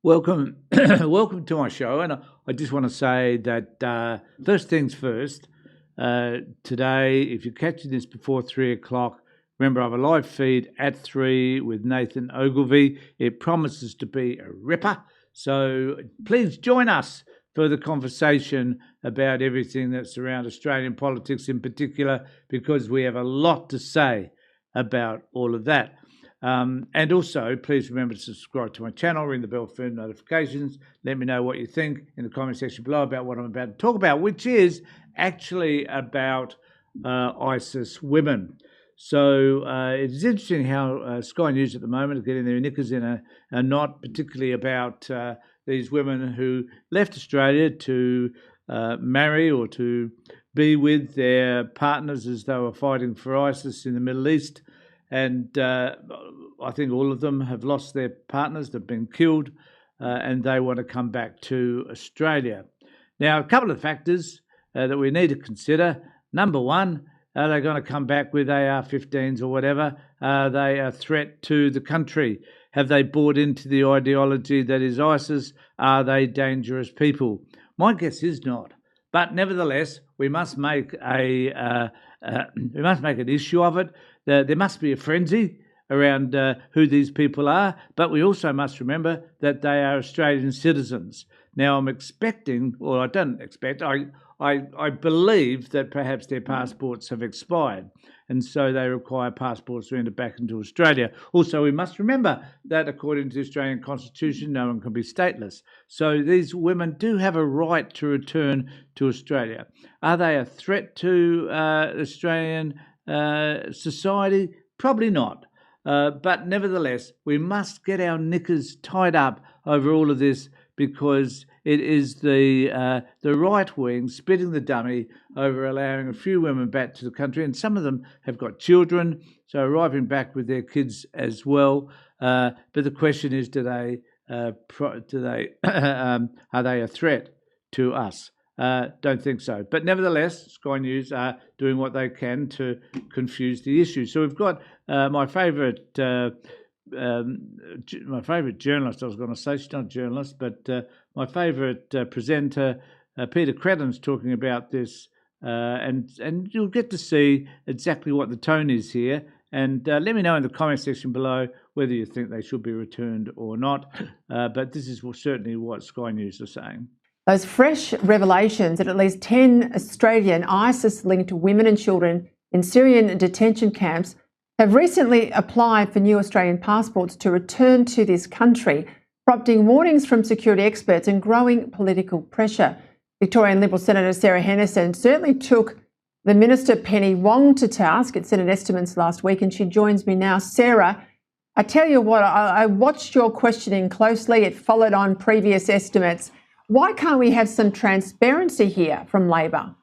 Welcome, welcome to my show, and I just want to say that first things first. Today, if you're catching this before 3 o'clock, remember I have a live feed at 3 with Nathan Ogilvie. It promises to be a ripper, so please join us for the conversation about everything that's around Australian politics in particular, because we have a lot to say about all of that. And also, please remember to subscribe to my channel, ring the bell for notifications. Let me know what you think in the comment section below about what I'm about to talk about, which is actually about ISIS women. So it's interesting how Sky News at the moment are getting their knickers in a knot, particularly about these women who left Australia to marry or to be with their partners as they were fighting for ISIS in the Middle East. And I think all of them have lost their partners, they've been killed, and they want to come back to Australia. Now, a couple of factors that we need to consider. Number one, are they going to come back with AR-15s or whatever? Are they a threat to the country? Have they bought into the ideology that is ISIS? Are they dangerous people? My guess is not. But nevertheless, we must make an issue of it. There must be a frenzy around who these people are, but we also must remember that they are Australian citizens. Now, I'm expecting, or I don't expect, I believe that perhaps their passports have expired, and so they require passports to enter back into Australia. Also, we must remember that according to the Australian Constitution, no one can be stateless. So these women do have a right to return to Australia. Are they a threat to Australian society? Probably not. But nevertheless, we must get our knickers tied up over all of this, because it is the right wing spitting the dummy over allowing a few women back to the country, and some of them have got children, so arriving back with their kids as well. But the question is, are they a threat to us? Don't think so. But nevertheless, Sky News are doing what they can to confuse the issue. So we've got my favourite journalist, I was going to say, she's not a journalist, but my favourite presenter, Peter Cretton's talking about this, and you'll get to see exactly what the tone is here. And let me know in the comment section below whether you think they should be returned or not. But this is certainly what Sky News are saying. Those fresh revelations that at least 10 Australian ISIS-linked women and children in Syrian detention camps have recently applied for new Australian passports to return to this country, prompting warnings from security experts and growing political pressure. Victorian Liberal Senator Sarah Henderson certainly took the Minister Penny Wong to task at Senate estimates last week, and she joins me now. Sarah, I tell you what, I watched your questioning closely. It followed on previous estimates. Why can't we have some transparency here from Labor?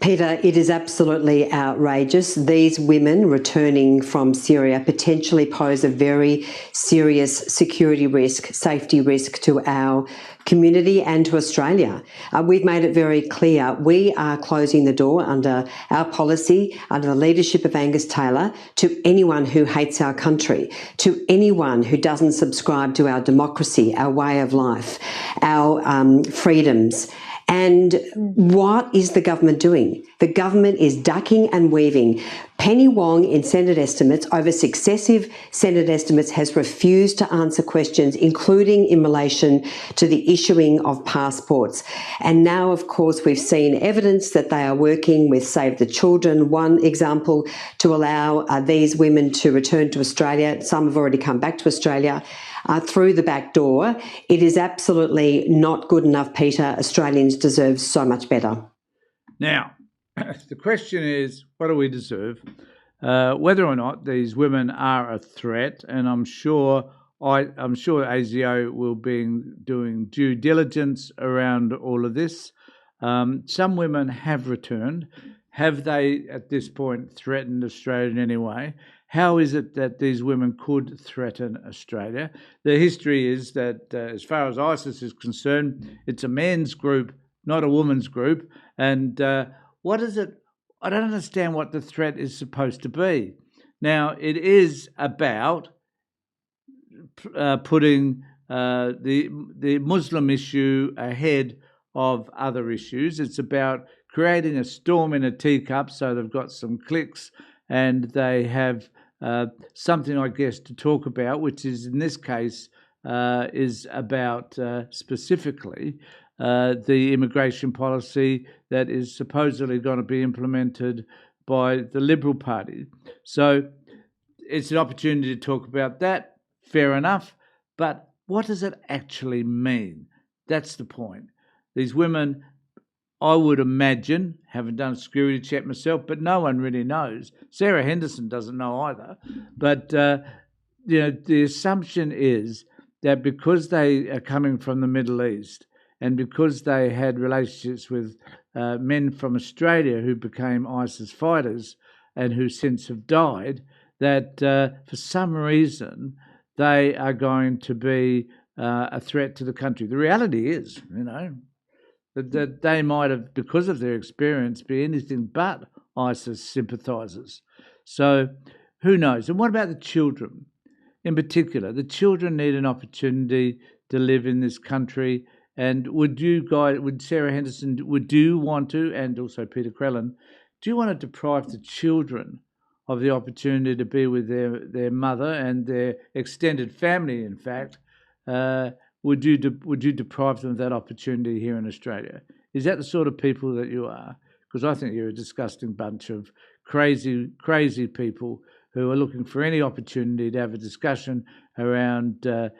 Peter, it is absolutely outrageous. These women returning from Syria potentially pose a very serious security risk, safety risk to our community and to Australia. We've made it very clear we are closing the door under our policy, under the leadership of Angus Taylor, to anyone who hates our country, to anyone who doesn't subscribe to our democracy, our way of life, our freedoms. And what is the government doing? The government is ducking and weaving. Penny Wong in Senate estimates, over successive Senate estimates, has refused to answer questions, including in relation to the issuing of passports. And now, of course, we've seen evidence that they are working with Save the Children, one example, to allow these women to return to Australia. Some have already come back to Australia. Through the back door. It is absolutely not good enough, Peter. Australians deserve so much better. Now, the question is, what do we deserve? Whether or not these women are a threat, and I'm sure ASIO will be doing due diligence around all of this. Some women have returned. Have they, at this point, threatened Australia in any way? How is it that these women could threaten Australia? The history is that as far as ISIS is concerned, it's a men's group, not a woman's group. And what is it? I don't understand what the threat is supposed to be. Now, it is about putting the Muslim issue ahead of other issues. It's about creating a storm in a teacup, so they've got some clicks and they have something, I guess, to talk about, which is in this case is about specifically the immigration policy that is supposedly going to be implemented by the Liberal Party. So it's an opportunity to talk about that, fair enough, but what does it actually mean? That's the point. These women, I would imagine, haven't done a security check myself, but no one really knows. Sarah Henderson doesn't know either. But, the assumption is that because they are coming from the Middle East and because they had relationships with men from Australia who became ISIS fighters and who since have died, that for some reason they are going to be a threat to the country. The reality is, that they might have, because of their experience, be anything but ISIS sympathisers. So who knows? And what about the children? In particular, the children need an opportunity to live in this country. And would Sarah Henderson, would you want to, and also Peter Crellin, do you want to deprive the children of the opportunity to be with their mother and their extended family, in fact? Would you deprive them of that opportunity here in Australia? Is that the sort of people that you are? Because I think you're a disgusting bunch of crazy people who are looking for any opportunity to have a discussion around the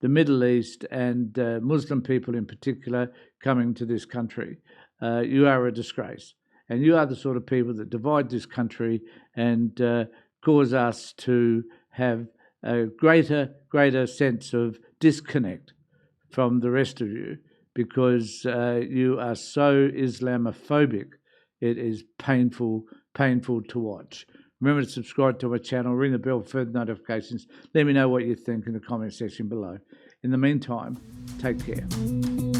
Middle East and Muslim people in particular coming to this country. You are a disgrace. And you are the sort of people that divide this country and cause us to have a greater sense of disconnect from the rest of you because you are so Islamophobic. It is painful to watch. Remember to subscribe to my channel, ring the bell for further notifications. Let me know what you think in the comment section below. In the meantime, take care.